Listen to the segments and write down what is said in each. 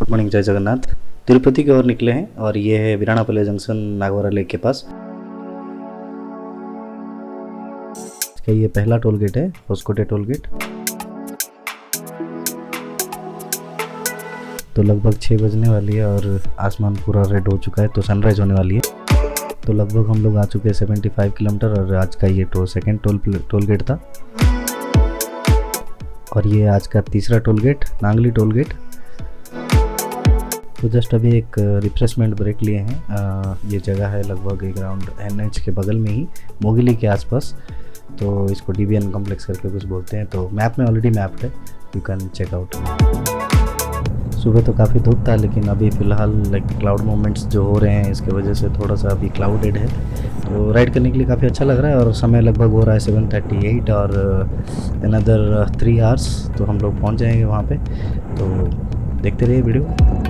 Good morning, जय जगन्नाथ। तिरुपति की ओर निकले हैं और ये है वीरानापल्ली जंक्शन नागवरा लेक के पास। इसका ये पहला टोल गेट है, होसकोटे टोल गेट। तो लगभग 6 बजने वाली है और आसमान पूरा रेड हो चुका है, तो सनराइज होने वाली है। तो लगभग हम लोग आ चुके हैं 75 किलोमीटर और आज का ये सेकेंड टोल गेट था और ये आज का तीसरा toll gate, Nangli toll gate. तो जस्ट अभी एक रिफ्रेशमेंट ब्रेक लिए हैं। ये जगह है लगभग एक राउंड NH के बगल में ही, मोगिली के आसपास। तो इसको DBN कॉम्प्लेक्स करके कुछ बोलते हैं। तो मैप में ऑलरेडी मैप्ड है, यू कैन चेक आउट। सुबह तो काफ़ी धूप था, लेकिन अभी फ़िलहाल क्लाउड मूवमेंट्स जो हो रहे हैं इसके वजह से थोड़ा सा अभी क्लाउडेड है। तो राइड करने के लिए काफ़ी अच्छा लग रहा है और समय लगभग हो रहा है 7:38 और अनदर 3 आवर्स तो हम लोग पहुंच जाएंगे वहाँ पे। तो देखते रहिए वीडियो।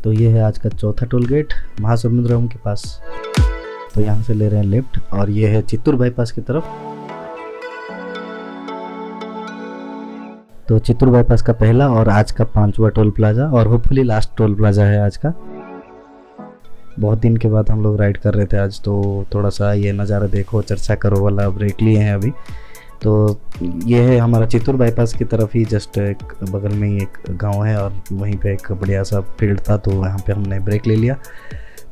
तो ये है आज का चौथा टोल गेट, महासमुद्रम के पास। तो यहाँ से ले रहे हैं लेफ्ट और ये है चित्तूर बाईपास की तरफ। तो चित्तूर बाईपास का पहला और आज का 5वां टोल प्लाजा और होपफुली लास्ट टोल प्लाजा है आज का। बहुत दिन के बाद हम लोग राइड कर रहे थे आज, तो थोड़ा सा ये नज़ारा देखो, चर्चा करो वाला ब्रेक लिए हैं अभी। तो ये है हमारा चित्तूर बाईपास की तरफ ही जस्ट एक बगल में ही एक गांव है और वहीं पे एक बढ़िया सा फील्ड था, तो यहाँ पे हमने ब्रेक ले लिया,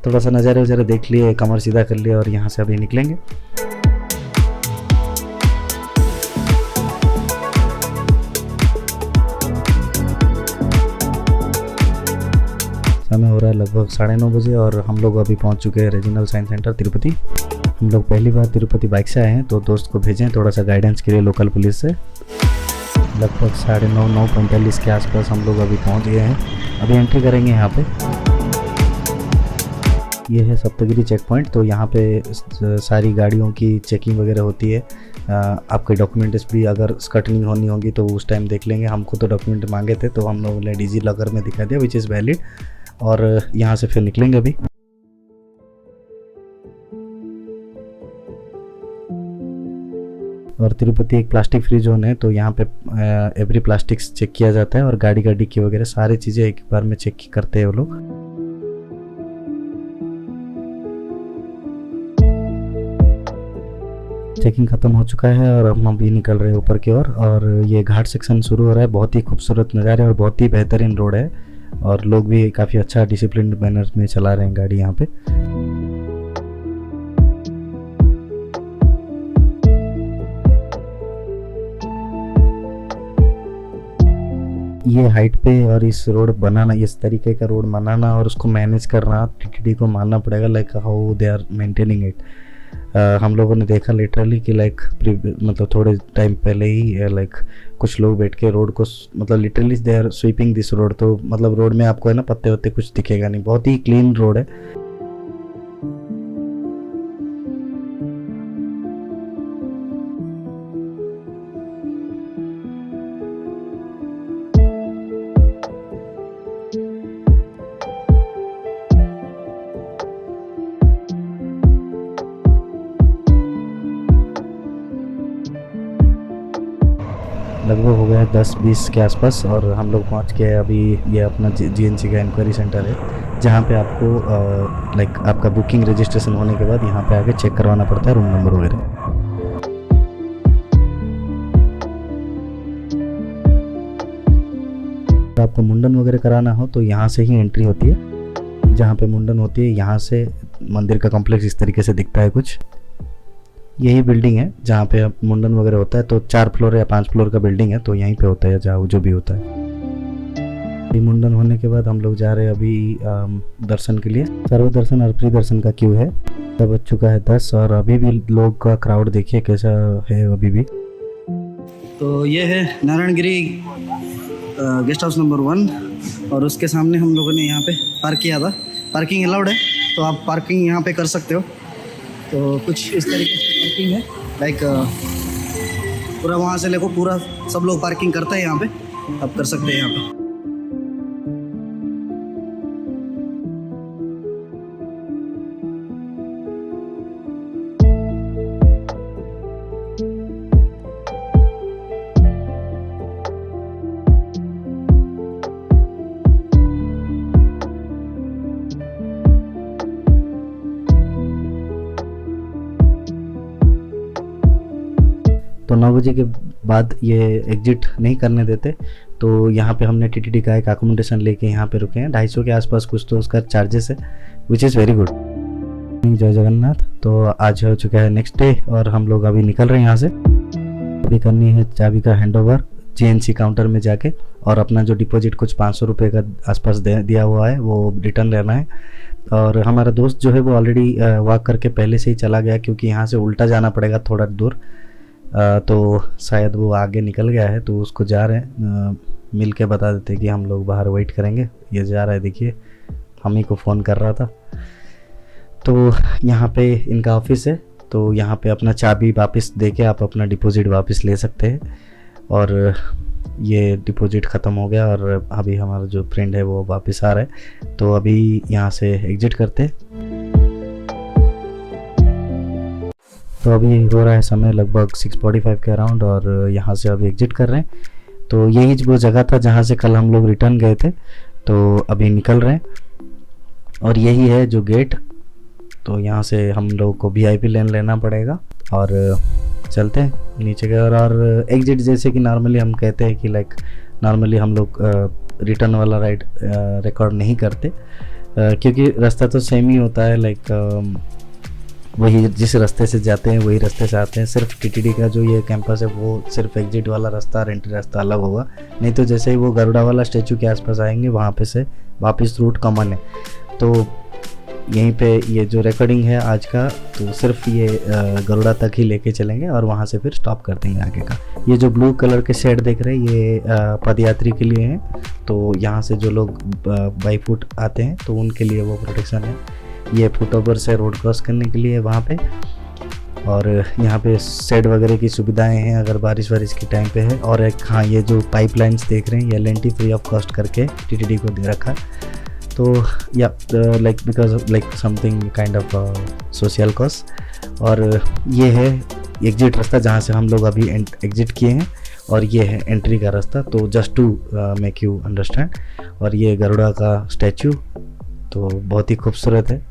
थोड़ा सा नज़ारे वज़ारे देख लिए, कमर सीधा कर लिया और यहाँ से अभी निकलेंगे। समय हो रहा है लगभग 9:30 बजे और हम लोग अभी पहुँच चुके हैं रीजनल साइंस सेंटर तिरुपति। हम लोग पहली बार तिरुपति बाइक से आए हैं, तो दोस्त को भेजें थोड़ा सा गाइडेंस के लिए लोकल पुलिस से। लगभग 9:30 9:45 के आसपास हम लोग अभी पहुंच गए हैं। अभी एंट्री करेंगे यहाँ पे। ये है सप्तगिरी चेक पॉइंट। तो यहाँ पे सारी गाड़ियों की चेकिंग वगैरह होती है। आपके डॉक्यूमेंट्स भी अगर स्कटनिंग होनी होगी तो उस टाइम देख लेंगे। हमको तो डॉक्यूमेंट मांगे थे, तो हम लोगों ने डिजी लॉकर में दिखा दिया विच इज़ वैलिड, और यहाँ से फिर निकलेंगे अभी। और तिरुपति एक प्लास्टिक फ्री जोन है, तो यहाँ पे एवरी प्लास्टिक्स चेक किया जाता है और गाड़ी का डिक्की वगैरह सारी चीज़ें एक बार में चेक करते हैं वो लोग। चेकिंग ख़त्म हो चुका है और हम अभी निकल रहे हैं ऊपर की ओर और ये घाट सेक्शन शुरू हो रहा है। बहुत ही खूबसूरत नज़ारे और बहुत ही बेहतरीन रोड है और लोग भी काफ़ी अच्छा डिसिप्लिन मैनर में चला रहे हैं गाड़ी यहाँ पे। ये हाइट पे और इस रोड बनाना, इस तरीके का रोड बनाना और उसको मैनेज करना, TTD को मानना पड़ेगा how they are maintaining it. हम लोगों ने देखा लिटरली कि मतलब थोड़े टाइम पहले ही कुछ लोग बैठ के रोड को literally they are sweeping this road. तो मतलब रोड में आपको है ना पत्ते वत्ते कुछ दिखेगा नहीं, बहुत ही क्लीन रोड है। लगभग हो गया है 10-20 के आसपास और हम लोग पहुंच गए अभी। ये अपना GNC का इंक्वायरी सेंटर है, जहां पे आपको आपका बुकिंग रजिस्ट्रेशन होने के बाद यहाँ पे आके चेक करवाना पड़ता है रूम नंबर वगैरह। तो आपको मुंडन वगैरह कराना हो तो यहाँ से ही एंट्री होती है। जहाँ पे मुंडन होती है यहाँ से मंदिर का कॉम्प्लेक्स इस तरीके से दिखता है कुछ। यही बिल्डिंग है जहाँ पे मुंडन वगैरह होता है। तो 4 फ्लोर या 5 फ्लोर का बिल्डिंग है, तो यहीं पे होता है जहाँ जो भी होता है। अभी मुंडन होने के बाद हम लोग जा रहे हैं अभी दर्शन के लिए। सर्व दर्शन और प्री दर्शन का क्यू है। तब बज चुका है 10 और अभी भी लोग का क्राउड देखिए कैसा है अभी भी। तो ये है नारायणगिरी गेस्ट हाउस नंबर 1 और उसके सामने हम लोगों ने यहाँ पे पार्क किया था। पार्किंग अलाउड है, तो आप पार्किंग यहाँ पे कर सकते हो। तो कुछ इस तरीके से पार्किंग है, पूरा वहाँ से लेको पूरा सब लोग पार्किंग करते हैं यहाँ पे, आप कर सकते हैं यहाँ पे। 9 बजे के बाद ये एग्जिट नहीं करने देते। तो यहाँ पे हमने टीटीडी का एक अकोमोडेशन लेके यहाँ पे रुके हैं, 250 के आसपास कुछ तो उसका चार्जेस है, विच इज़ वेरी गुड। जय जगन्नाथ। तो आज हो चुका है नेक्स्ट डे और हम लोग अभी निकल रहे हैं यहाँ से। अभी करनी है चाबी का हैंडओवर जीएनसी काउंटर में जाके, और अपना जो डिपॉजिट कुछ 500 रुपये का आसपास दिया हुआ है वो रिटर्न लेना है। और हमारा दोस्त जो है वो ऑलरेडी वॉक करके पहले से ही चला गया, क्योंकि यहाँ से उल्टा जाना पड़ेगा थोड़ा दूर, तो शायद वो आगे निकल गया है, तो उसको जा रहे हैं मिल के बता देते कि हम लोग बाहर वेट करेंगे। ये जा रहा है, देखिए हम ही को फ़ोन कर रहा था। तो यहाँ पे इनका ऑफिस है, तो यहाँ पे अपना चाबी वापस दे के आप अपना डिपॉजिट वापस ले सकते हैं। और ये डिपॉजिट ख़त्म हो गया और अभी हमारा जो फ्रेंड है वो वापस आ रहा है। तो अभी यहाँ से एग्जिट करते हैं। तो अभी हो रहा है समय लगभग 6:45 के अराउंड, और यहाँ से अभी एग्जिट कर रहे हैं। तो यही वो जगह था जहाँ से कल हम लोग रिटर्न गए थे, तो अभी निकल रहे हैं। और यही है जो गेट, तो यहाँ से हम लोग को VIP लेन लेना पड़ेगा और चलते हैं नीचे की ओर। और एग्जिट जैसे कि नॉर्मली हम कहते हैं कि लाइक नॉर्मली हम लोग रिटर्न वाला राइड रिकॉर्ड नहीं करते, क्योंकि रास्ता तो सेम ही होता है, लाइक वही जिस रास्ते से जाते हैं वही रास्ते से आते हैं। सिर्फ टीटीडी का जो ये कैंपस है वो सिर्फ एग्जिट वाला रास्ता और एंट्री रास्ता अलग होगा, नहीं तो जैसे ही वो गरुड़ा वाला स्टैचू के आसपास आएंगे वहाँ पे से वापस रूट कॉमन है। तो यहीं पे ये जो रिकॉर्डिंग है आज का, तो सिर्फ ये गरुड़ा तक ही लेके चलेंगे और वहाँ से फिर स्टॉप कर देंगे आगे का। ये जो ब्लू कलर के शेड देख रहे हैं ये पदयात्री के लिए हैं, तो यहाँ से जो लोग बाई फुट आते हैं तो उनके लिए वो प्रोटेक्शन है। ये फुट ओवर से रोड क्रॉस करने के लिए वहाँ पे, और यहाँ पे शेड वगैरह की सुविधाएं हैं अगर बारिश के टाइम पे है। और एक हाँ, ये जो पाइपलाइंस देख रहे हैं ये LNT फ्री ऑफ कॉस्ट करके टीटीडी को दे रखा है। तो या like because like something kind of social cost. और ये है एग्जिट रास्ता जहाँ से हम लोग अभी एग्जिट किए हैं, और ये है एंट्री का रास्ता। तो just to make you understand. और ये गरुड़ा का स्टैचू तो बहुत ही खूबसूरत है।